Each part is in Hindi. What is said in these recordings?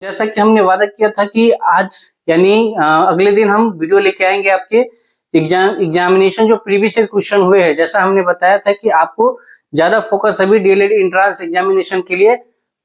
जैसा कि हमने वादा किया था कि आज यानी अगले दिन हम वीडियो लेके आएंगे आपके एग्जामिनेशन जो प्रीवियस ईयर क्वेश्चन हुए हैं। जैसा हमने बताया था कि आपको ज्यादा फोकस अभी डीएलएड एंट्रेंस एग्जामिनेशन के लिए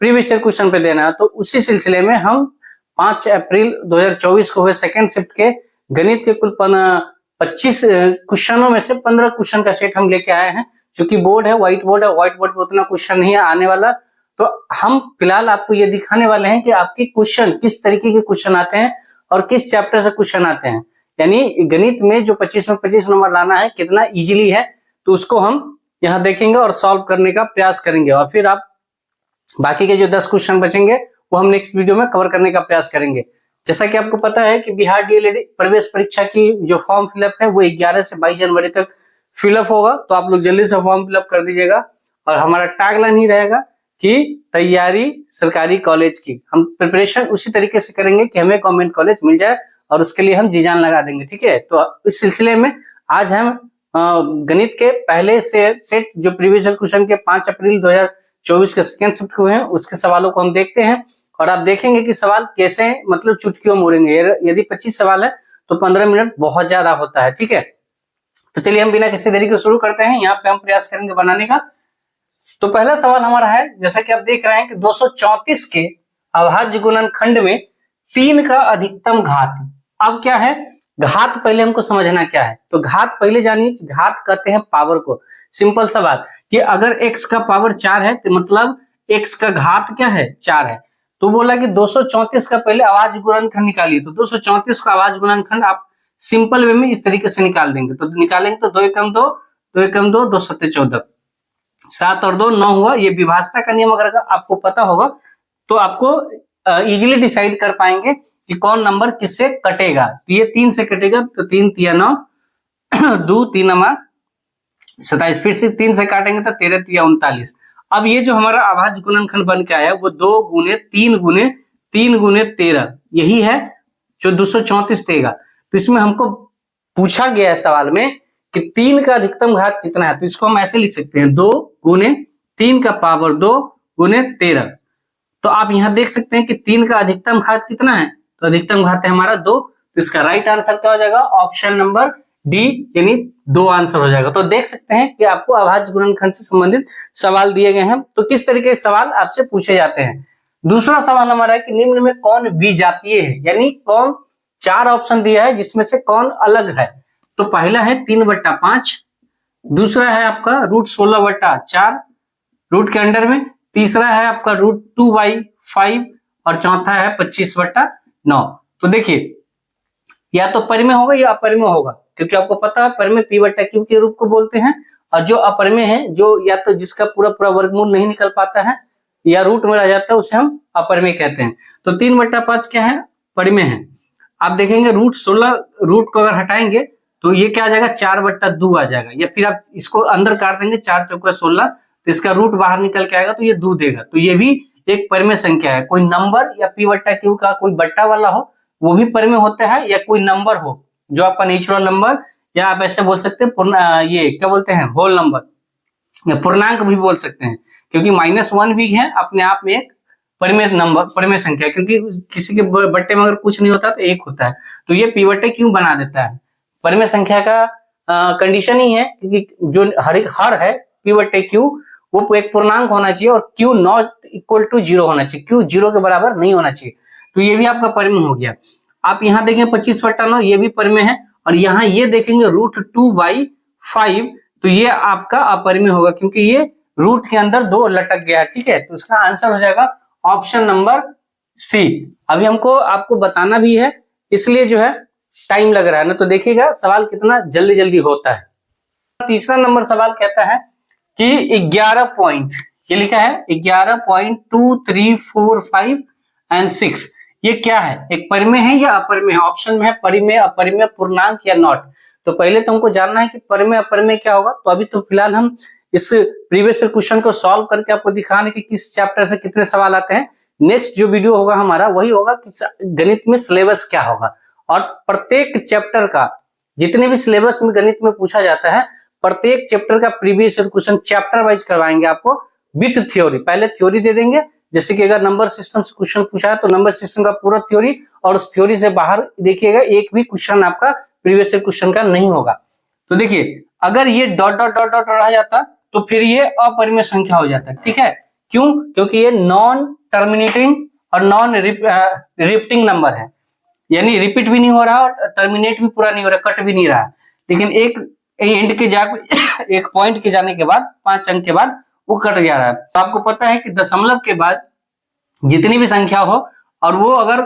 प्रीवियस ईयर क्वेश्चन पे देना है। तो उसी सिलसिले में हम 5 अप्रैल 2024 को हुए सेकेंड शिफ्ट के गणित के कुल 25 क्वेश्चनों में से 15 क्वेश्चन का सेट हम लेके आए हैं। चूंकि बोर्ड है, व्हाइट बोर्ड है, व्हाइट बोर्ड पे उतना क्वेश्चन नहीं है आने वाला, तो हम फिलहाल आपको ये दिखाने वाले हैं कि आपके क्वेश्चन किस तरीके के क्वेश्चन आते हैं और किस चैप्टर से क्वेश्चन आते हैं। यानी गणित में जो 25 में 25 नंबर लाना है कितना इजीली है, तो उसको हम यहाँ देखेंगे और सॉल्व करने का प्रयास करेंगे। और फिर आप बाकी के जो 10 क्वेश्चन बचेंगे वो हम नेक्स्ट वीडियो में कवर करने का प्रयास करेंगे। जैसा कि आपको पता है कि बिहार डीएलएड प्रवेश परीक्षा की जो फॉर्म फिलअप है वो 11 से 22 जनवरी तक फिलअप होगा, तो आप लोग जल्दी से फॉर्म फिलअप कर दीजिएगा। और हमारा टैगलाइन ही रहेगा कि तैयारी सरकारी कॉलेज की। हम प्रिपरेशन उसी तरीके से करेंगे कि हमें गवर्नमेंट कॉलेज मिल जाए और उसके लिए हम जी जान लगा देंगे, ठीक है। तो इस सिलसिले में आज हम गणित के पहले से सेट जो प्रीवियस क्वेश्चन के 5 अप्रैल 2024 के सेकेंड शिफ्ट हुए हैं उसके सवालों को हम देखते हैं और आप देखेंगे कि सवाल कैसे मतलब चुटकियों में उड़ेंगे। यदि 25 सवाल है तो 15 मिनट बहुत ज्यादा होता है, ठीक है। तो चलिए हम बिना किसी देरी के शुरू करते हैं। यहाँ पे हम प्रयास करेंगे बनाने का। तो पहला सवाल हमारा है, जैसा कि आप देख रहे हैं कि 234 के अभाज्य गुणनखंड में 3 का अधिकतम घात। अब क्या है घात, पहले हमको समझना क्या है। तो घात पहले जानिए, घात कहते हैं पावर को। सिंपल सा बात कि अगर x का पावर 4 है तो मतलब x का घात क्या है 4 है। तो बोला कि 234 का पहले अभाज्य गुणनखंड निकालिए। तो 234 का अभाज्य गुणनखंड आप सिंपल वे में इस तरीके से निकाल देंगे। तो निकालेंगे तो 2 एकम 2, 2 एकम 2, 2 सत्ते 14, 7 और 2 9 हुआ। ये विभाजता का नियम अगर आपको पता होगा तो आपको इजीली डिसाइड कर पाएंगे कि कौन नंबर किससे कटेगा। तो ये 3 से कटेगा तो 3 तिया 9, 2 3 27, फिर से 3 से काटेंगे तो 13 तिया 39। अब ये जो हमारा अभाज्य गुणनखंड बन के आया वो 2 गुने 3 गुने 3 गुने 13, यही है जो 234 देगा। तो इसमें हमको पूछा गया है सवाल में कि 3 का अधिकतम घात कितना है। तो इसको हम ऐसे लिख सकते हैं 2 गुने 3 का पावर 2 गुने 13। तो आप यहाँ देख सकते हैं कि 3 का अधिकतम घात कितना है, तो अधिकतम घात है हमारा 2। तो इसका राइट आंसर क्या हो जाएगा, ऑप्शन नंबर डी यानी 2 आंसर हो जाएगा। तो देख सकते हैं कि आपको अभाज्य गुणनखंड से संबंधित सवाल दिए गए हैं। तो किस तरीके के सवाल आपसे पूछे जाते हैं। दूसरा सवाल हमारा है कि निम्न में कौन विजातीय है, यानी कौन 4 ऑप्शन दिया है जिसमें से कौन अलग है। तो पहला है 3/5, दूसरा है आपका √16/4 रूट के अंडर में, तीसरा है आपका √2/5 और चौथा है 25/9। तो देखिए या तो परिमेय होगा या अपरिमेय होगा, क्योंकि आपको पता है परिमेय p/q के रूप को बोलते हैं और जो अपरिमेय है जो या तो जिसका पूरा पूरा वर्गमूल नहीं निकल पाता है या रूट में रह जाता है उसे हम अपरिमेय कहते हैं। तो 3/5 क्या है, परिमेय है। आप देखेंगे √16 रूट को अगर हटाएंगे तो ये क्या आ जाएगा 4/2 आ जाएगा, या फिर आप इसको अंदर काट देंगे 4 चौका 16 तो इसका रूट बाहर निकल के आएगा तो ये 2 देगा। तो ये भी एक परिमेय संख्या है। कोई नंबर या p/q का कोई बट्टा वाला हो वो भी परिमेय होता है, या कोई नंबर हो जो आपका नेचुरल नंबर, या आप ऐसे बोल सकते हैं ये क्या बोलते हैं होल नंबर या पूर्णांक भी बोल सकते हैं, क्योंकि -1 भी है अपने आप में एक परिमेय नंबर परिमेय संख्या, क्योंकि किसी के बट्टे में अगर कुछ नहीं होता तो 1 होता है। तो ये p/q बना देता है। परिमेय संख्या का कंडीशन ही है क्योंकि जो हर है p/q वो एक पूर्णांक होना चाहिए और q नॉट इक्वल टू 0 होना चाहिए, q 0 के बराबर नहीं होना चाहिए। तो ये भी आपका परिमेय हो गया। आप यहाँ देखें 25/9 ये भी परिमेय है, और यहाँ ये देखेंगे √2/5 तो ये आपका अपरिमेय होगा क्योंकि ये रूट के अंदर 2 लटक गया है, ठीक है। तो इसका आंसर हो जाएगा ऑप्शन नंबर सी। अभी हमको आपको बताना भी है इसलिए जो है टाइम लग रहा है ना, तो देखिएगा सवाल कितना जल्दी जल्दी होता है। तीसरा नंबर सवाल कहता है कि 11 पॉइंट, ये लिखा है 11.2345 एंड 6 ये क्या है, एक परिमेय है या अपरिमेय है। ऑप्शन में है परिमेय, अपरिमेय, पूर्णांक या नॉट। तो पहले तो हमको जानना है कि परिमेय अपरिमेय क्या होगा। तो अभी तो फिलहाल हम इस प्रीवियस क्वेश्चन को सॉल्व करके आपको दिखाने कि किस चैप्टर से कितने सवाल आते हैं। नेक्स्ट जो वीडियो होगा हमारा वही होगा कि गणित में सिलेबस क्या होगा, और प्रत्येक चैप्टर का जितने भी सिलेबस में गणित में पूछा जाता है प्रत्येक चैप्टर का प्रीवियस क्वेश्चन चैप्टर वाइज करवाएंगे आपको विथ थ्योरी। पहले थ्योरी दे देंगे, जैसे कि अगर नंबर सिस्टम से क्वेश्चन पूछा है तो नंबर सिस्टम का पूरा थ्योरी और उस थ्योरी से बाहर देखिएगा एक भी क्वेश्चन आपका प्रीवियस ईयर क्वेश्चन का नहीं होगा। तो देखिए अगर ये डॉट डॉट डॉट डॉट रह जाता तो फिर ये अपरिमेय संख्या हो जाता, ठीक है। क्यों? क्योंकि ये नॉन टर्मिनेटिंग और नॉन रिपीटिंग नंबर है, यानी रिपीट भी नहीं हो रहा और टर्मिनेट भी पूरा नहीं हो रहा, कट भी नहीं रहा। लेकिन एक एंड के जाकर एक पॉइंट के जाने के बाद 5 अंक के बाद वो कट जा रहा है। तो आपको पता है कि दशमलव के बाद जितनी भी संख्या हो और वो अगर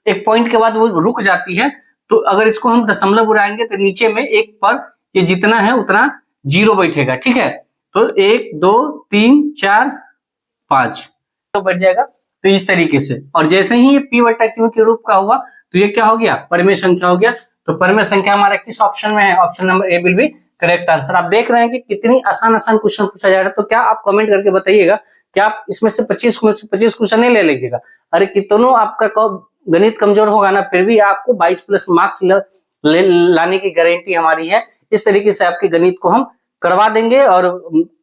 एक पॉइंट के बाद वो रुक जाती है तो अगर इसको हम दशमलव उड़ाएंगे तो नीचे में एक पर ये जितना है उतना जीरो बैठेगा, ठीक है। तो 1 2 3 4 5 तो बैठ जाएगा। तो इस तरीके से, और जैसे ही ये p बटा q के रूप का हुआ तो ये क्या हो गया? परिमेय संख्या हो गया। तो परिमेय संख्या हमारा किस ऑप्शन में है? Option number A will be correct answer. आप देख रहे हैं कि कितनी आसान आसान क्वेश्चन पूछा जा रहा है। तो क्या आप कमेंट करके बताइएगा कि आप इसमें से 25 क्वेश्चन नहीं ले लीजिएगा? अरे कितनों आपका गणित कमजोर होगा ना, फिर भी आपको 22 प्लस मार्क्स लाने की गारंटी हमारी है। इस तरीके से आपके गणित को हम करवा देंगे और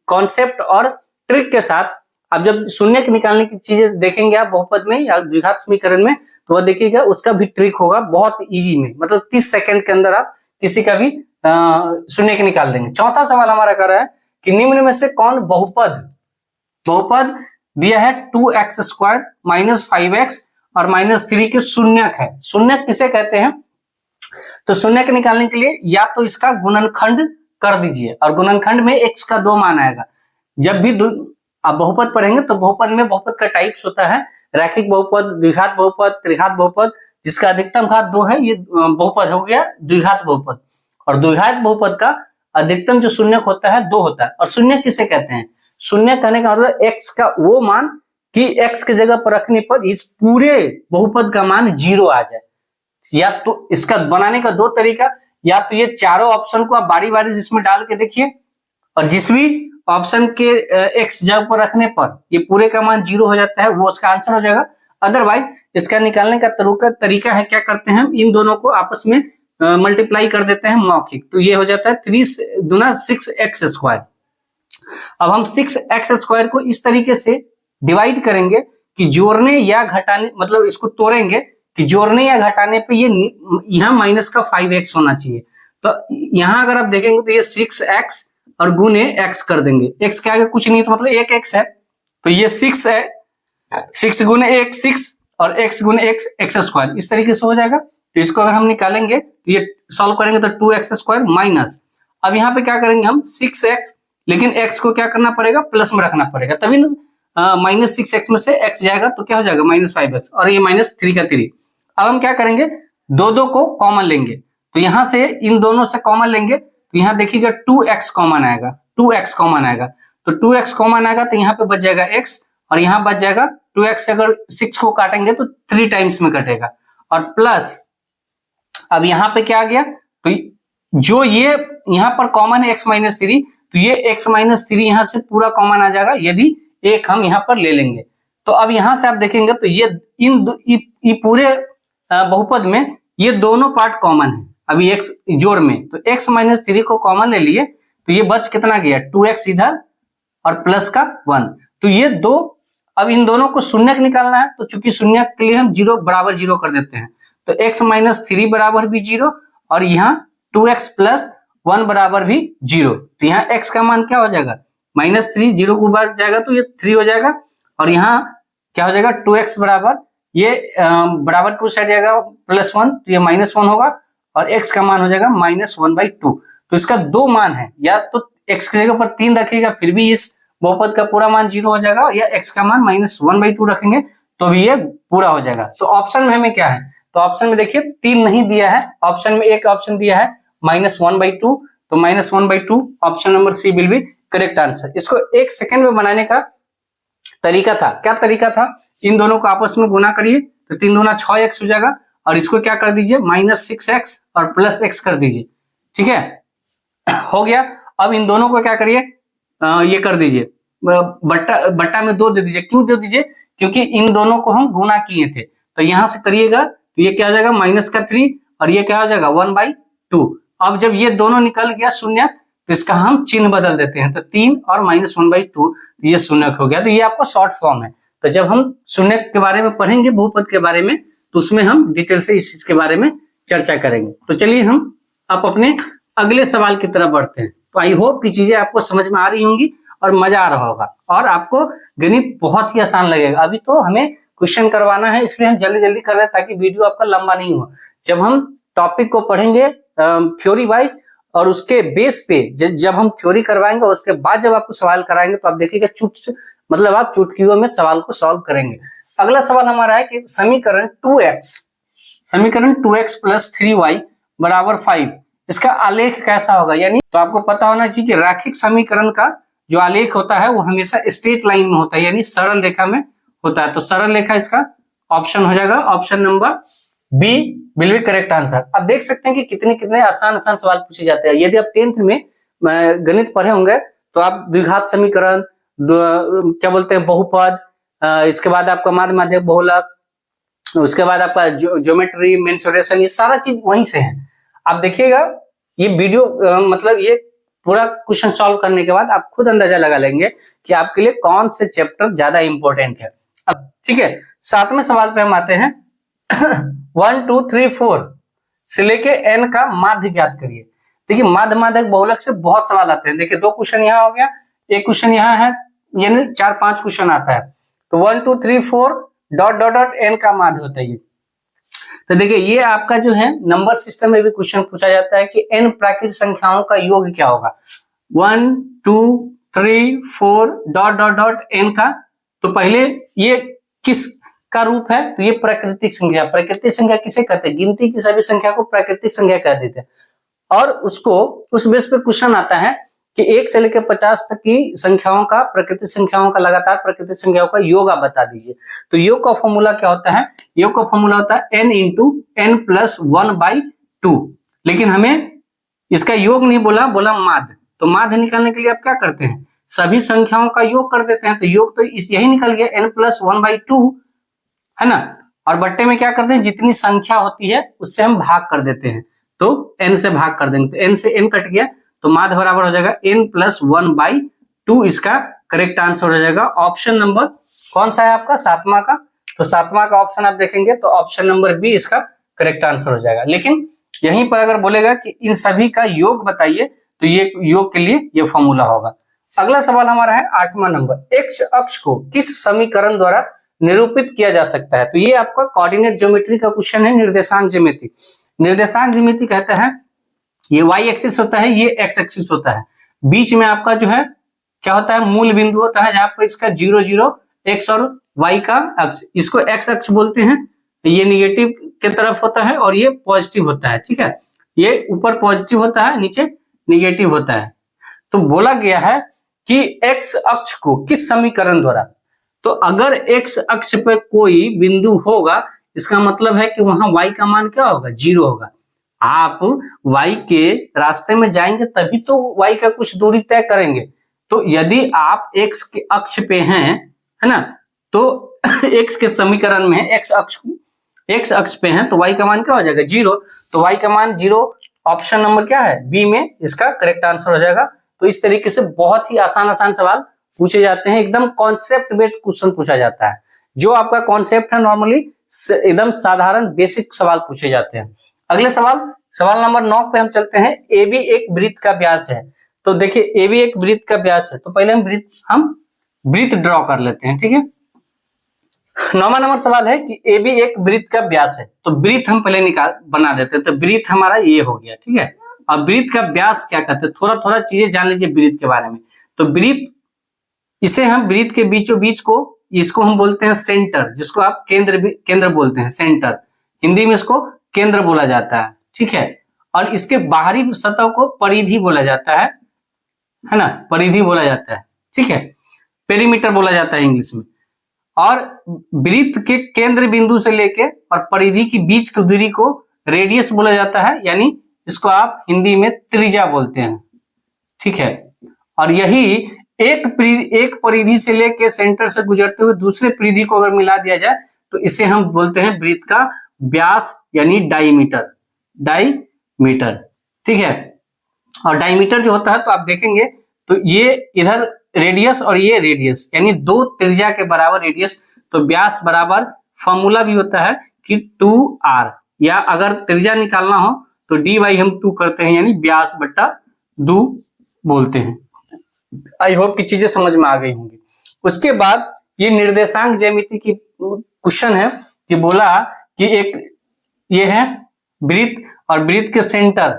कॉन्सेप्ट और ट्रिक के साथ। अब जब शून्य के निकालने की चीजें देखेंगे आप बहुपद में या द्विघात समीकरण में तो वह देखिएगा उसका भी ट्रिक होगा बहुत इजी में, मतलब 30 सेकंड के अंदर आप किसी का भी शून्य के निकाल देंगे। चौथा सवाल हमारा कर रहा है कि निम्न में से कौन बहुपद दिया है 2x² - 5x और -3 के शून्यक है। शून्यक किसे कहते हैं? तो शून्यक निकालने के लिए या तो इसका गुणनखंड कर दीजिए और गुणनखंड में x का 2 मान आएगा। जब भी आप बहुपद पढ़ेंगे तो बहुपद में बहुपद का टाइप्स होता है, रैखिक बहुपद, द्विघात बहुपद, त्रिघात बहुपद, जिसका अधिकतम घात 2 है, ये बहुपद हो गया द्विघात बहुपद। और द्विघात बहुपद का अधिकतम जो शून्यक होता है 2 होता है। और शून्यक किसे कहते हैं? शून्यक कहने का मतलब x का वो मान कि x की जगह पर रखने पर इस पूरे बहुपद का मान 0 आ जाए। या तो इसका बनाने का 2 तरीका, या तो ये चारों ऑप्शन को आप बारी बारी इसमें डाल के देखिए और जिस भी ऑप्शन के x जगह पर रखने पर ये पूरे का मान 0 हो जाता है वो उसका आंसर हो जाएगा। अदरवाइज इसका निकालने का तरीका है, क्या करते हैं हम इन दोनों को आपस में मल्टीप्लाई कर देते हैं मौखिक। तो ये हो जाता है 3 दूना 6x²। अब हम 6x² को इस तरीके से डिवाइड करेंगे कि जोड़ने या घटाने, मतलब इसको तोड़ेंगे कि जोड़ने या घटाने पे ये यहाँ माइनस का 5x होना चाहिए। तो यहाँ अगर आप देखेंगे तो ये 6x और गुने x कर देंगे। x के आगे कुछ नहीं तो मतलब 1x है, तो ये 6 है, 6 गुने 1 6 और x गुने x² इस तरीके से हो जाएगा। तो इसको अगर हम निकालेंगे तो ये सॉल्व करेंगे तो 2x² माइनस, अब यहाँ पे क्या करेंगे हम 6x, लेकिन x को क्या करना पड़ेगा? प्लस में रखना पड़ेगा, तभी ना -6x में से x जाएगा तो क्या हो जाएगा? -5x और ये -3 का 3। अब हम क्या करेंगे? 2 को कॉमन लेंगे, तो यहाँ से इन दोनों से कॉमन लेंगे तो यहाँ देखिएगा 2x कॉमन आएगा, 2x कॉमन आएगा। तो 2x कॉमन आएगा तो यहाँ पे बच जाएगा x और यहाँ बच जाएगा 2x। अगर 6 को काटेंगे तो 3 टाइम्स में कटेगा और प्लस अब यहाँ पे क्या आ गया? तो जो ये यहाँ पर कॉमन है x -3, तो ये x -3 यहाँ से पूरा कॉमन आ जाएगा यदि एक हम यहाँ पर ले लेंगे। तो अब यहाँ से आप देखेंगे तो ये पूरे बहुपद में ये दोनों पार्ट कॉमन है अभी x जोड़ में, तो x -3 को कॉमन ले लिए तो ये बच कितना गया? 2x इधर और प्लस का 1। तो ये 2, अब इन दोनों को शून्यक निकालना है तो चूंकि शून्यक के लिए हम 0 बराबर 0 कर देते हैं, तो x -3 बराबर भी 0 और यहाँ 2x + 1 बराबर भी 0। तो यहाँ x का मान क्या हो जाएगा? -3, 0 को बाहर जाएगा तो ये 3 हो जाएगा और यहाँ क्या हो जाएगा? 2x बराबर ये बराबर को साइड जाएगा +1 तो ये -1 होगा और x का मान हो जाएगा -1/2। तो इसका 2 मान है, या तो x की जगह पर 3 रखिएगा फिर भी इस बहुपद का पूरा मान 0 हो जाएगा, या x का मान -1/2 रखेंगे तो भी ये पूरा हो जाएगा। तो ऑप्शन में हमें क्या है? तो ऑप्शन में देखिए 3 नहीं दिया है, ऑप्शन में एक ऑप्शन दिया है -1/2, तो -1/2 option number c will be correct answer. इसको 1 सेकंड में बनाने का तरीका था, क्या तरीका था? इन दोनों को आपस में गुना करिए तो 3 दूना 6x हो जाएगा और इसको क्या कर दीजिए? -6x और +x कर दीजिए, ठीक है, हो गया। अब इन दोनों को क्या करिए? ये कर दीजिए बट्टा में 2 दे दीजिए। क्यों दे दीजिए? क्योंकि इन दोनों को हम गुना किए थे, तो यहां से करिएगा तो ये क्या हो जाएगा? -3 और ये क्या हो जाएगा? 1/2। अब जब ये दोनों निकल गया शून्य तो इसका हम चिन्ह बदल देते हैं, तो 3 और -1/2 ये शून्य हो गया। तो ये आपका शॉर्ट फॉर्म है। तो जब हम शून्य के बारे में पढ़ेंगे बहुपद के बारे में, तो उसमें हम डिटेल से इस चीज के बारे में चर्चा करेंगे। तो चलिए हम अब अपने अगले सवाल की तरफ बढ़ते हैं। तो आई होप की चीजें आपको समझ में आ रही होंगी और मजा आ रहा होगा और आपको गणित बहुत ही आसान लगेगा। अभी तो हमें क्वेश्चन करवाना है, इसलिए हम जल्दी जल्दी कर रहे हैं ताकि वीडियो आपका लंबा नहीं हो। जब हम टॉपिक को पढ़ेंगे थ्योरी वाइज और उसके बेस पे जब हम थ्योरी करवाएंगे, उसके बाद जब आपको सवाल कराएंगे तो आप देखिएगा मतलब आप चुटकियों में सवाल को सॉल्व करेंगे। अगला सवाल हमारा है कि समीकरण 2x प्लस 3y बराबर 5, इसका आलेख कैसा होगा। यानी तो आपको पता होना चाहिए कि रैखिक समीकरण का जो आलेख होता है वो हमेशा स्ट्रेट लाइन में होता है, यानी सरल रेखा में होता है। तो सरल रेखा इसका ऑप्शन हो जाएगा, option number b will be correct answer. अब देख सकते हैं कि कितने कितने आसान आसान सवाल पूछे जाते हैं। यदि आप 10th में गणित पढ़े होंगे तो आप द्विघात समीकरण, क्या बोलते हैं, बहुपद, इसके बाद आपका माध्यक बहुलक, उसके बाद आपका ज्योमेट्री, मेंसुरेशन, ये सारा चीज वहीं से है। आप देखिएगा ये वीडियो मतलब ये पूरा क्वेश्चन सॉल्व करने के बाद आप खुद अंदाजा लगा लेंगे कि आपके लिए कौन से चैप्टर ज्यादा इंपॉर्टेंट है। अब ठीक है, 7वें सवाल पे हम आते हैं। 1 2 3 4 से लेके n का माध्य ज्ञात करिए। देखिए माध्यक बहुलक से बहुत सवाल आते हैं। देखिए 2 क्वेश्चन यहाँ हो गया, एक क्वेश्चन यहाँ है, यानी 4-5 क्वेश्चन आता है। तो 1 2 3 4 ... n का माध्य होता है ये। तो देखिए ये आपका जो है नंबर सिस्टम में भी क्वेश्चन पूछा जाता है कि n प्राकृत संख्याओं का योग क्या होगा। 1 2 3 4 ... n का, तो पहले ये किस का रूप है, तो ये प्राकृतिक संख्या। प्राकृतिक संख्या किसे कहते हैं, गिनती की सभी संख्या को प्राकृतिक संख्या कह देते हैं। और उसको उस बेस पे क्वेश्चन आता है कि 1 से लेकर 50 तक की संख्याओं का, प्राकृतिक संख्याओं का, लगातार प्राकृतिक संख्याओं का योग आप बता दीजिए। तो योग का फॉर्मूला क्या होता है, योग का फॉर्मूला होता है n इंटू n प्लस 1/2। लेकिन हमें इसका योग नहीं बोला, बोला माध्य। तो माध्य निकालने के लिए आप क्या करते हैं, सभी संख्याओं का योग कर देते हैं। तो योग तो यही निकल गया n प्लस 1/2, है ना। और बट्टे में क्या करते हैं, जितनी संख्या होती है उससे हम भाग कर देते हैं। तो n से भाग कर देंगे, तो n से n कट गया, तो माध्य बराबर हो जाएगा n प्लस 1/2। इसका करेक्ट आंसर हो जाएगा ऑप्शन नंबर कौन सा है आपका, 7वां का। तो 7वां का ऑप्शन आप देखेंगे तो ऑप्शन नंबर बी इसका करेक्ट आंसर हो जाएगा। लेकिन यहीं पर अगर बोलेगा कि इन सभी का योग बताइए, तो ये योग के लिए ये फॉर्मूला होगा। अगला सवाल हमारा है 8वां नंबर, एक्स अक्ष को किस समीकरण द्वारा निरूपित किया जा सकता है। तो ये आपका कोऑर्डिनेट ज्योमेट्री का क्वेश्चन है, निर्देशांक ज्यामिति। निर्देशांक ज्यामिति कहते हैं ये y एक्सिस होता है, ये x एक्सिस होता है, बीच में आपका जो है क्या होता है, मूल बिंदु होता है, जहां पर इसका 0 0 x और y का अक्ष, इसको x अक्ष बोलते हैं। ये निगेटिव के तरफ होता है और ये पॉजिटिव होता है, ठीक है। ये ऊपर पॉजिटिव होता है, नीचे निगेटिव होता है। तो बोला गया है कि x अक्ष को किस समीकरण द्वारा, तो अगर x अक्ष पे कोई बिंदु होगा, इसका मतलब है कि वहां y का मान क्या होगा, 0 होगा। आप y के रास्ते में जाएंगे तभी तो y का कुछ दूरी तय करेंगे। तो यदि आप x के अक्ष पे हैं, है ना, तो x के समीकरण में x अक्ष पे हैं, तो y का मान क्या हो जाएगा, 0। तो y का मान 0, ऑप्शन नंबर क्या है, बी में इसका करेक्ट आंसर हो जाएगा। तो इस तरीके से बहुत ही आसान आसान सवाल पूछे जाते हैं, एकदम कॉन्सेप्ट बेस्ड क्वेश्चन पूछा जाता है। जो आपका कॉन्सेप्ट है नॉर्मली एकदम साधारण बेसिक सवाल पूछे जाते हैं। अगले सवाल नंबर 9 पे हम चलते हैं। AB एक वृत्त का व्यास है। तो देखिए AB एक वृत्त का व्यास है, तो पहले हम वृत्त ड्रॉ कर लेते हैं, ठीक है। 9वां नंबर सवाल है कि AB एक वृत्त का व्यास है। तो वृत्त हम पहले बना देते हैं। तो वृत्त हमारा ये हो गया, ठीक है। और वृत्त का व्यास क्या कहते हैं, थोड़ा चीजें जान लीजिए वृत्त के बारे में। तो वृत्त, इसे हम वृत्त के बीचों बीच को, इसको हम बोलते हैं सेंटर, जिसको आप केंद्र बोलते हैं, सेंटर। हिंदी में इसको केंद्र बोला जाता है, ठीक है। और इसके बाहरी सतह को परिधि बोला जाता है ना, परिधि बोला जाता है, ठीक है। पेरीमीटर बोला जाता है इंग्लिश में। और वृत्त के केंद्र बिंदु से लेके और परिधि की बीच की दूरी को रेडियस बोला जाता है, यानी इसको आप हिंदी में त्रिज्या बोलते हैं, ठीक है। और यही एक परिधि से लेके सेंटर से गुजरते हुए दूसरे परिधि को अगर मिला दिया जाए तो इसे हम बोलते हैं वृत्त का व्यास, यानी डायमीटर, ठीक है। और डायमीटर जो होता है, तो आप देखेंगे तो ये इधर रेडियस और ये रेडियस, यानी दो त्रिज्या के बराबर रेडियस। तो व्यास बराबर फॉर्मूला भी होता है कि 2r, या अगर त्रिज्या निकालना हो तो d बाई हम 2 करते हैं, यानी व्यास बट्टा 2 बोलते हैं। आई होप कि चीजें समझ में आ गई होंगी। उसके बाद ये निर्देशांक ज्यामिति की क्वेश्चन है कि बोला कि एक ये है वृत्त, और वृत्त के सेंटर,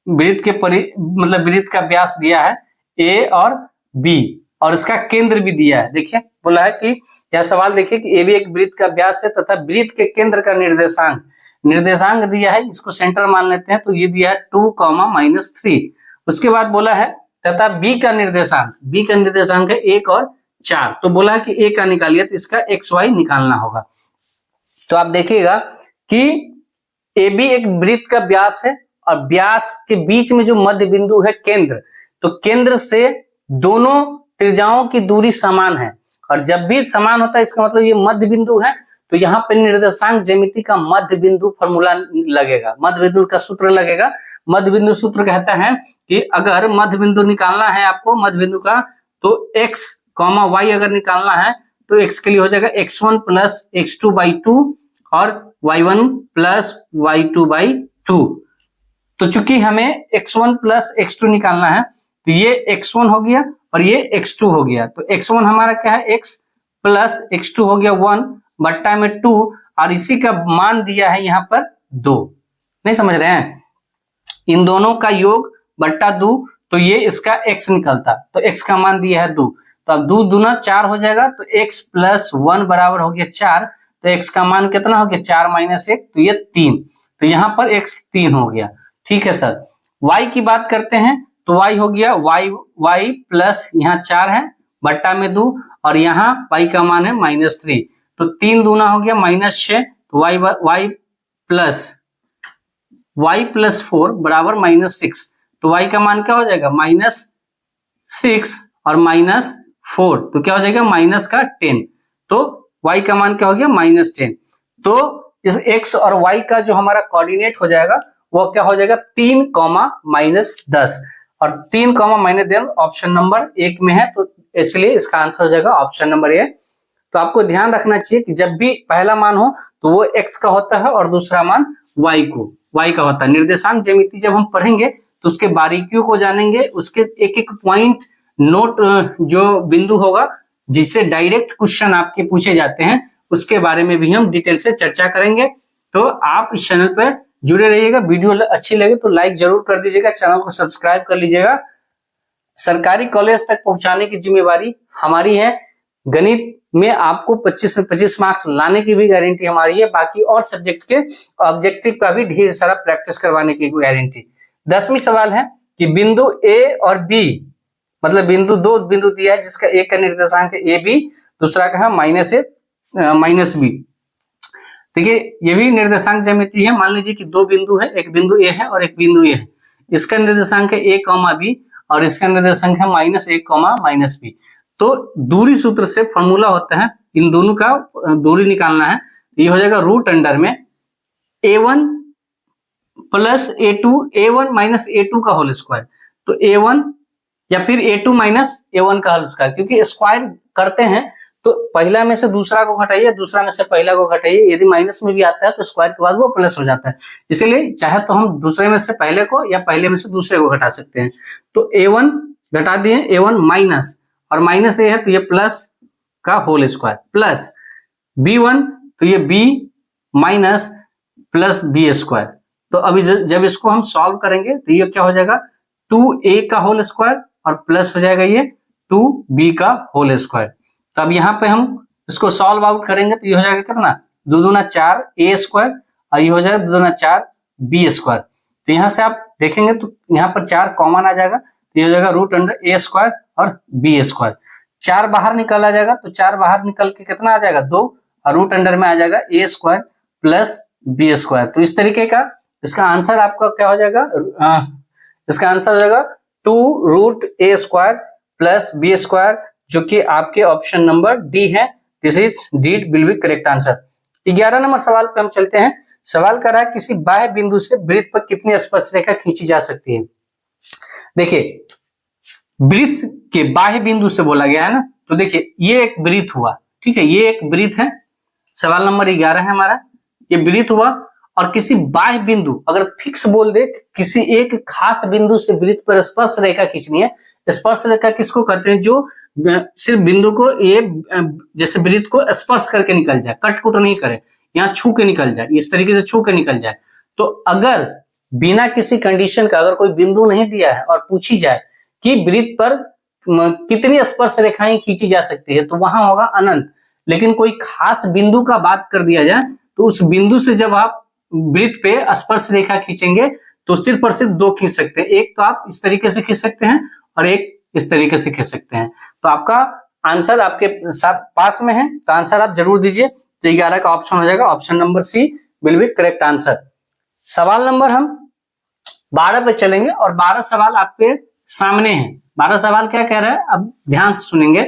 वृत्त के मतलब वृत्त का व्यास दिया है a और b, और इसका केंद्र भी दिया है। देखिए बोला है कि यह सवाल देखिए कि ए भी एक वृत्त का व्यास है तथा वृत्त के केंद्र का निर्देशांक दिया है, इसको सेंटर मान लेते हैं, तो ये दिया है 2, -3। उसके बाद बोला है तथा b का निर्देशांक है 1 और 4। तो बोला है कि a का निकालिए, तो इसका xy निकालना होगा। तो आप देखिएगा कि ए भी एक वृत्त का व्यास है, और व्यास के बीच में जो मध्य बिंदु है केंद्र, तो केंद्र से दोनों त्रिज्याओं की दूरी समान है, और जब भी समान होता है इसका मतलब ये मध्य बिंदु है। तो यहाँ पे निर्देशांक ज्यामिति का मध्य बिंदु फॉर्मूला लगेगा, मध्य बिंदु का सूत्र लगेगा। मध्य बिंदु सूत्र कहता है कि अगर मध्य बिंदु निकालना है आपको मध्य बिंदु का, तो x, y अगर निकालना है तो x के लिए हो जाएगा x1 + x2/2 और y1 + y2/2। तो चूंकि हमें x1 + x2 निकालना है, तो ये x1 हो गया और ये x2 हो गया। तो x1 हमारा क्या है, x + x2 हो गया 1 बट्टा में 2, और इसी का मान दिया है यहाँ पर 2। नहीं समझ रहे हैं, इन दोनों का योग बट्टा 2, तो ये इसका x निकलता, तो x का मान दिया है 2। तो अब 2 दूना 4 हो जाएगा, तो x + 1 बराबर हो गया 4। तो x का मान कितना हो गया, 4 - 1, तो ये 3। तो यहाँ पर x 3 हो गया। ठीक है सर। y की बात करते हैं, तो y हो गया y प्लस यहाँ 4 है बट्टा में 2, और यहाँ y का मान है -3। तो 3 दूना हो गया -6, तो y प्लस 4 बराबर -6। तो y का मान क्या हो जाएगा, -6 और -4, तो क्या हो जाएगा -10। तो y का मान क्या हो गया, -10। तो इस x और y का जो हमारा कोऑर्डिनेट हो जाएगा वो क्या हो जाएगा, 3, -10, और 3, -10 ऑप्शन नंबर 1 में है, तो इसलिए इसका आंसर हो जाएगा ऑप्शन नंबर ए। तो आपको ध्यान रखना चाहिए कि जब भी पहला मान हो तो वो x का होता है और दूसरा मान y का होता है। निर्देशांक ज्यामिति जब हम पढ़ेंगे तो उसके बारीकियों को जानेंगे, उसके एक एक पॉइंट नोट, जो बिंदु होगा जिससे डायरेक्ट क्वेश्चन आपके पूछे जाते हैं, उसके बारे में भी हम डिटेल से चर्चा करेंगे। तो आप इस चैनल पर जुड़े रहिएगा। वीडियो अच्छी लगे तो लाइक जरूर कर दीजिएगा, चैनल को सब्सक्राइब कर लीजिएगा। सरकारी कॉलेज तक पहुंचाने की जिम्मेवारी हमारी है। गणित में आपको 25 में 25 मार्क्स लाने की भी गारंटी हमारी है। बाकी और सब्जेक्ट के ऑब्जेक्टिव का भी ढेर सारा प्रैक्टिस करवाने की गारंटी। 10वीं सवाल है कि बिंदु ए और बी, मतलब दो बिंदु दिया है जिसका एक का निर्देशांक है ए बी, दूसरा का है -b। देखिए ये भी निर्देशांक ज्यामिति है। मान लीजिए कि दो बिंदु है, एक बिंदु ए है और एक बिंदु ए है। इसका निर्देशांक है a, b और इसका निर्देशांक है -a, -b। तो दूरी सूत्र से फॉर्मूला होता है, इन दोनों का दूरी निकालना है। ये हो जाएगा √अंडर में a1 + a2, a1 - a2 का होल स्क्वायर। तो a1 या फिर a2 - a1 का होल स्क्वायर, क्योंकि स्क्वायर करते हैं तो पहला में से दूसरा को घटाइए, दूसरा में से पहला को घटाइए। यदि माइनस में भी आता है तो स्क्वायर के बाद वो प्लस हो जाता है। इसीलिए चाहे तो हम दूसरे में से पहले को या पहले में से दूसरे को घटा सकते हैं। तो a1 घटा दिए, a1 माइनस और माइनस ए है तो ये प्लस का होल स्क्वायर, प्लस b1 तो ये b minus plus b square. तो अभी जब इसको हम सॉल्व करेंगे तो ये क्या हो जाएगा, 2a का होल स्क्वायर और प्लस हो जाएगा ये 2b का होल स्क्वायर। तो अब यहाँ पे हम इसको सॉल्व आउट करेंगे तो ये हो जाएगा कितना, 2 दूना 4 a स्क्वायर और ये हो जाएगा 2 दूना 4 b स्क्वायर। तो यहाँ से आप देखेंगे तो यहाँ पर 4 कॉमन आ जाएगा, तो ये हो जाएगा √a स्क्वायर और b स्क्वायर। 4 बाहर निकल आ जाएगा, तो 4 बाहर निकल के कितना आ जाएगा, 2, और √अंडर में आ जाएगा a square plus b square. तो इस तरीके का इसका आंसर आपका क्या हो जाएगा, इसका आंसर हो जाएगा 2√a square plus b square, जो कि आपके ऑप्शन नंबर डी है। This is D will be correct answer. 11 number सवाल पे हम चलते हैं। सवाल कर रहा है किसी बाह्य बिंदु से वृत्त पर कितनी स्पर्शरेखा खींची जा सकती है। देखिए वृत्त के बाह्य बिंदु से बोला गया है ना। तो देखिए ये एक वृत्त हुआ, ठीक है, ये एक वृत्त है, सवाल नंबर 11 है हमारा, ये वृत्त हुआ। और किसी बाह्य बिंदु, अगर फिक्स बोल दे, किसी एक खास बिंदु से वृत्त पर स्पर्श रेखा खींचनी है। स्पर्श रेखा किसको कहते हैं? जो सिर्फ बिंदु को ये जैसे वृत्त को स्पर्श करके निकल जाए, कट कुट नहीं करे, यहाँ छू के निकल जाए, इस तरीके से छू के निकल जाए। तो अगर बिना किसी कंडीशन का अगर कोई बिंदु नहीं दिया है और पूछी जाए कि वृत्त पर कितनी स्पर्श रेखाएं खींची जा सकती है, तो वहां होगा अनंत। लेकिन कोई खास बिंदु का बात कर दिया जाए तो उस बिंदु से जब आप वृत्त पे स्पर्श रेखा खींचेंगे तो सिर्फ और सिर्फ 2 खींच सकते हैं। एक तो आप इस तरीके से खींच सकते हैं और एक इस तरीके से खींच सकते हैं। तो आपका आंसर आपके पास में है, तो आंसर आप जरूर दीजिए। तो 11 का ऑप्शन हो जाएगा, option number c will be correct answer. सवाल नंबर हम 12 पे चलेंगे और 12 सवाल आपके सामने है। 12 सवाल क्या कह रहा है, अब ध्यान से सुनेंगे।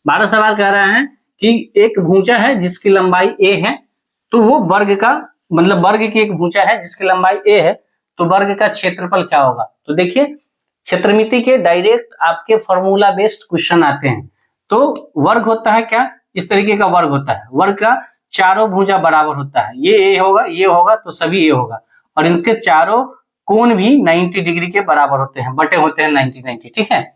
12 सवाल कह रहा है कि एक भुजा है जिसकी लंबाई a है, तो वो वर्ग का मतलब वर्ग की एक भुजा है जिसकी लंबाई a है, तो वर्ग का क्षेत्रफल क्या होगा। तो देखिए क्षेत्रमिति के डायरेक्ट आपके फॉर्मूला बेस्ड क्वेश्चन आते हैं। तो वर्ग होता है क्या, इस तरीके का वर्ग होता है। वर्ग का चारों भुजा बराबर होता है, ये a होगा, ये होगा तो सभी a होगा, और इनके चारों कोण भी 90 डिग्री के बराबर होते हैं, बटे होते हैं 90-90, ठीक है।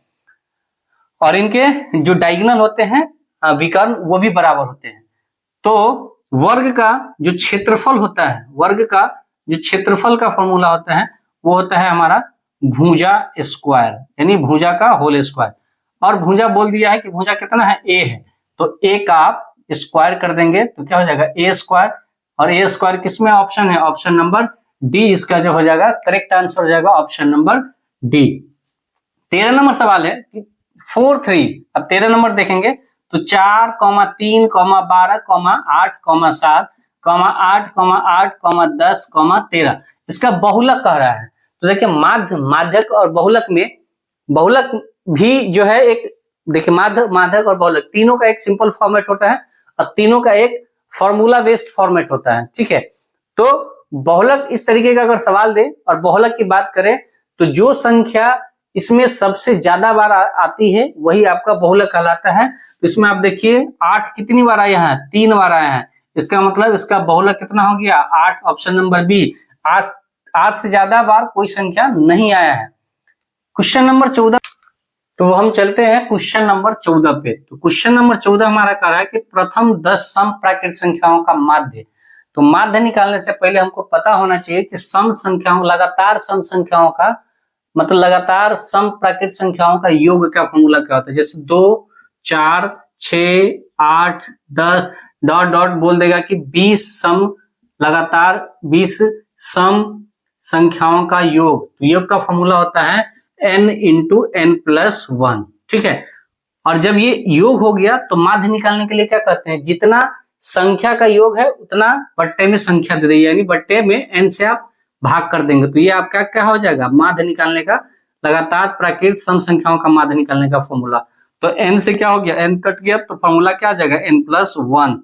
और इनके जो डायगोनल होते हैं विकर्ण वो भी बराबर होते हैं। तो वर्ग का जो क्षेत्रफल होता है, वर्ग का जो क्षेत्रफल का फॉर्मूला होता है वो होता है हमारा भुजा स्क्वायर, यानी भुजा का होल स्क्वायर। और भुजा बोल दिया है कि भुजा कितना है, a है, तो a का आप स्क्वायर कर देंगे तो क्या हो जाएगा, a स्क्वायर। और a स्क्वायर किसमें ऑप्शन है, ऑप्शन नंबर डी इसका जो हो जाएगा करेक्ट आंसर हो जाएगा, ऑप्शन नंबर डी। 13 नंबर सवाल है कि 4-3, अब 13 नंबर देखेंगे तो 4, 3, 12, 8, 7, 8, 8, 10, 13 इसका बहुलक कह रहा है। तो देखिए माध्य, माध्यक और बहुलक में, बहुलक भी जो है एक, देखिए माध्य, माध्यक और बहुलक तीनों का एक सिंपल फॉर्मेट होता है और तीनों का एक फॉर्मूला बेस्ड फॉर्मेट होता है, ठीक है। तो बहुलक इस तरीके का अगर सवाल दे और बहुलक की बात करें तो जो संख्या इसमें सबसे ज्यादा बार आती है वही आपका बहुलक कहलाता है। तो इसमें आप देखिए 8 कितनी बार आया है, 3 बार आया है, इसका मतलब इसका बहुलक कितना हो गया, 8, ऑप्शन नंबर बी। 8 से ज्यादा बार कोई संख्या नहीं आया है। क्वेश्चन नंबर 14, तो हम चलते हैं क्वेश्चन नंबर 14 पे। तो क्वेश्चन नंबर 14 हमारा कह रहा है कि प्रथम 10 सम प्राकृत संख्याओं का माध्य। तो माध्य निकालने से पहले हमको पता होना चाहिए कि सम संख्याओं, लगातार सम संख्याओं का मतलब लगातार सम प्राकृत संख्याओं का योग का फॉर्मूला क्या होता है। जैसे 2, 4, 6, 8, 10 डॉट डॉट बोल देगा कि 20 सम, लगातार 20 सम संख्याओं का योग। तो योग का फॉर्मूला होता है n × n+1, ठीक है। और जब ये योग हो गया तो माध्य निकालने के लिए क्या कहते हैं, जितना संख्या का योग है उतना बट्टे में संख्या दे देंगे, यानी बट्टे में n से आप भाग कर देंगे। तो ये आपका क्या हो जाएगा, माध्य निकालने का, लगातार प्राकृत सम संख्याओं का माध्य निकालने का फॉर्मूला। तो n से क्या हो गया, n कट गया तो फॉर्मूला क्या आ जाएगा, n+1।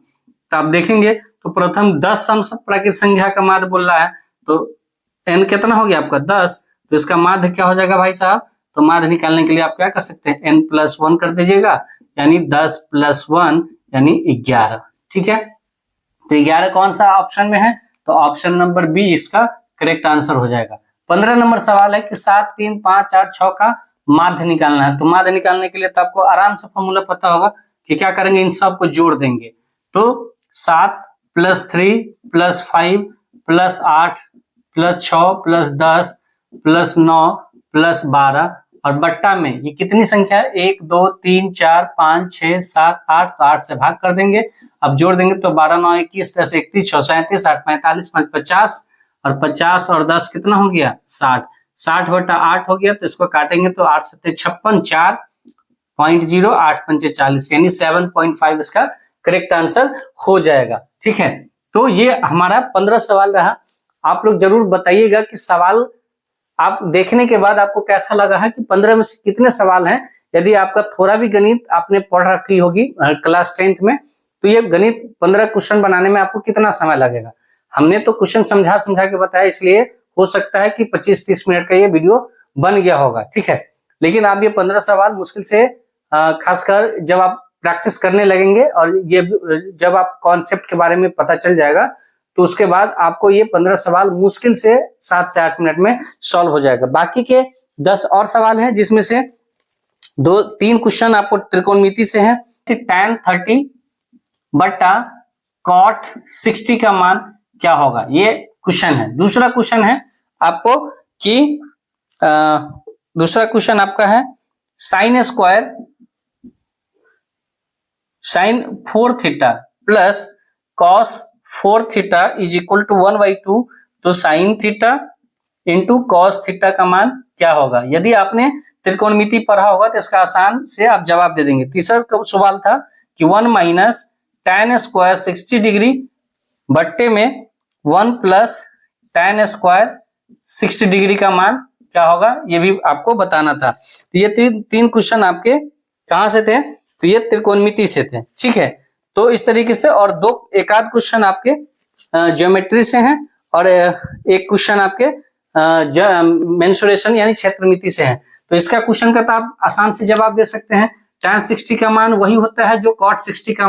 तो आप देखेंगे तो प्रथम 10 सम प्राकृत संख्या का माध्य बोल रहा है, तो n कितना हो गया आपका 10, तो इसका माध्य क्या हो जाएगा भाई साहब। तो माध्य निकालने के लिए आप क्या कर सकते हैं, n+1 कर दीजिएगा, यानी 10 + 1 यानी 11, ठीक है। तो 11 कौन सा ऑप्शन में है, तो ऑप्शन नंबर बी इसका करेक्ट आंसर हो जाएगा। 15 नंबर सवाल है कि 7, 3, 5, 4, 6 का माध्य निकालना है। तो माध्य निकालने के लिए तो आपको आराम से फॉर्मूला पता होगा कि क्या करेंगे, इन सब को जोड़ देंगे। तो 7 + 3 + 5 + 8 + 6 + 10 + 9 + 12 और बट्टा में ये कितनी संख्या है, 1, 2, 3, 4, 5, 6, 7, 8, तो 8 से भाग कर देंगे। अब जोड़ देंगे तो 12, 9, 21, 10, 31, 6, 37, 8, 45, 5, 50 और 50 और 10 कितना हो गया, 60। 60/8 हो गया, तो इसको काटेंगे तो 8 × 7 = 56, 4.0, 8 × 5 = 40, यानी 7.5 इसका करेक्ट आंसर हो जाएगा, ठीक है। तो ये हमारा 15 सवाल रहा। आप लोग जरूर बताइएगा कि सवाल आप देखने के बाद आपको कैसा लगा है, कि 15 में से कितने सवाल हैं। यदि आपका थोड़ा भी गणित आपने पढ़ रखी होगी क्लास 10th में, तो ये गणित 15 क्वेश्चन बनाने में आपको कितना समय लगेगा। हमने तो क्वेश्चन समझा के बताया, इसलिए हो सकता है कि 25-30 मिनट का ये वीडियो बन गया होगा, ठीक है। लेकिन आप ये 15 सवाल मुश्किल से खासकर जब आप प्रैक्टिस करने लगेंगे और ये जब आप कॉन्सेप्ट के बारे में पता चल जाएगा तो उसके बाद आपको ये 15 सवाल मुश्किल से 7 से 8 मिनट में सॉल्व हो जाएगा। बाकी के 10 और सवाल हैं जिसमें से 2-3 क्वेश्चन आपको त्रिकोणमिति से हैं कि tan 30 बटा cot 60 का मान क्या होगा, ये क्वेश्चन है। दूसरा क्वेश्चन है आपको कि दूसरा क्वेश्चन आपका है sin square sin 4 theta plus cos 4 theta is equal to 1/2, तो sin theta into cos theta का मान क्या होगा। यदि आपने त्रिकोणमिति पढ़ा होगा तो इसका आसान से आप जवाब दे देंगे। तीसरा सवाल था कि 1 माइनस tan स्क्वायर 60 डिग्री बट्टे में 1 प्लस tan स्क्वायर 60 डिग्री का मान क्या होगा, ये भी आपको बताना था। तो ये तीन क्वेश्चन आपके कहां से थे, तो ये त्रिकोणमिति से थे, ठीक है। तो इस तरीके से, और एक आध क्वेश्चन आपके ज्योमेट्री से हैं और एक क्वेश्चन आपके मेंसुरेशन यानी क्षेत्रमिति से हैं। तो इसका क्वेश्चन का तो आप आसान से जवाब दे सकते हैं। tan 60 का मान वही होता है जो cot 60 का,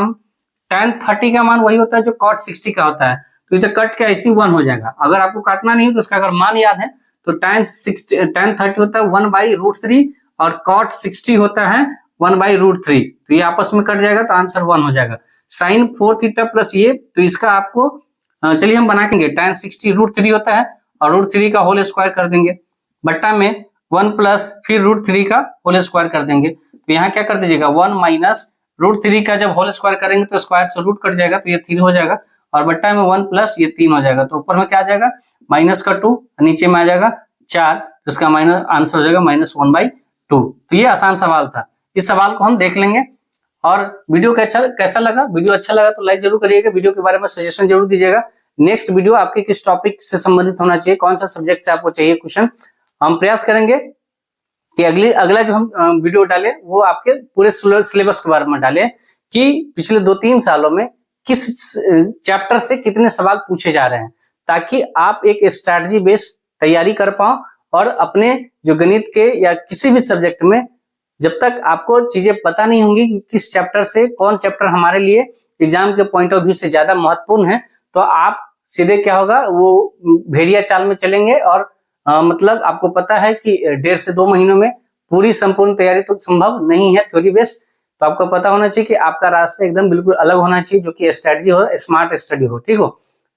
tan 30 का मान वही होता है जो cot 60 का होता है। तो ये तो कट के ऐसे ही 1 हो जाएगा। अगर आपको काटना नहीं तो इसका अगर मान याद है तो tan 30 होता है 1/√3 और cot 60 होता है 1/√3, तो ये आपस में कट जाएगा तो आंसर 1 हो जाएगा। sin 4 थीटा प्लस ये, तो इसका आपको चलिए हम बनाएंगे। tan 60 √3 होता है और √3 का होल स्क्वायर कर देंगे, बट्टा में 1 प्लस फिर √3 का होल स्क्वायर कर देंगे। तो यहाँ क्या कर दीजिएगा 1 माइनस √3 का जब होल स्क्वायर करेंगे तो स्क्वायर से रूट कट जाएगा, तो ये 3 हो जाएगा और बट्टा में 1 प्लस ये 3 हो जाएगा। तो ऊपर में क्या आ जाएगा माइनस का 2, नीचे में आ जाएगा 4, तो इसका माइनस आंसर हो जाएगा -1/2। तो ये आसान सवाल था, इस सवाल को हम देख लेंगे। और वीडियो कैसा लगा, वीडियो अच्छा लगा तो लाइक जरूर करिएगा, वीडियो के बारे में सजेशन जरूर दीजिएगा। नेक्स्ट वीडियो आपके किस टॉपिक से संबंधित होना चाहिए, कौन सा सब्जेक्ट से आपको चाहिए क्वेश्चन, हम प्रयास करेंगे कि अगला जो हम वीडियो डालें वो आपके पूरे सिलेबस के बारे में डालें कि पिछले 2-3 सालों में किस चैप्टर से कितने सवाल पूछे जा रहे हैं, ताकि आप एक स्ट्रैटेजी बेस्ड तैयारी कर पाओ और अपने जो गणित के या किसी भी सब्जेक्ट में जब तक आपको चीजें पता नहीं होंगी कि किस चैप्टर से कौन चैप्टर हमारे लिए एग्जाम के पॉइंट ऑफ व्यू से ज्यादा महत्वपूर्ण है, तो आप सीधे क्या होगा वो भेड़िया चाल में चलेंगे और मतलब आपको पता है कि 1.5 से 2 महीनों में पूरी संपूर्ण तैयारी तो संभव नहीं है थ्योरी बेस्ड। तो आपको पता होना चाहिए कि आपका रास्ता एकदम बिल्कुल अलग होना चाहिए, जो कि स्ट्रेटजी हो, स्मार्ट स्टडी हो, ठीक हो।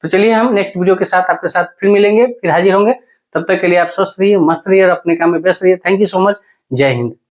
तो चलिए हम नेक्स्ट वीडियो के साथ आपके साथ फिर मिलेंगे, फिर हाजिर होंगे। तब तक के लिए आप स्वस्थ रहिए, मस्त रहिए और अपने काम में व्यस्त रहिए। थैंक यू सो मच, जय हिंद।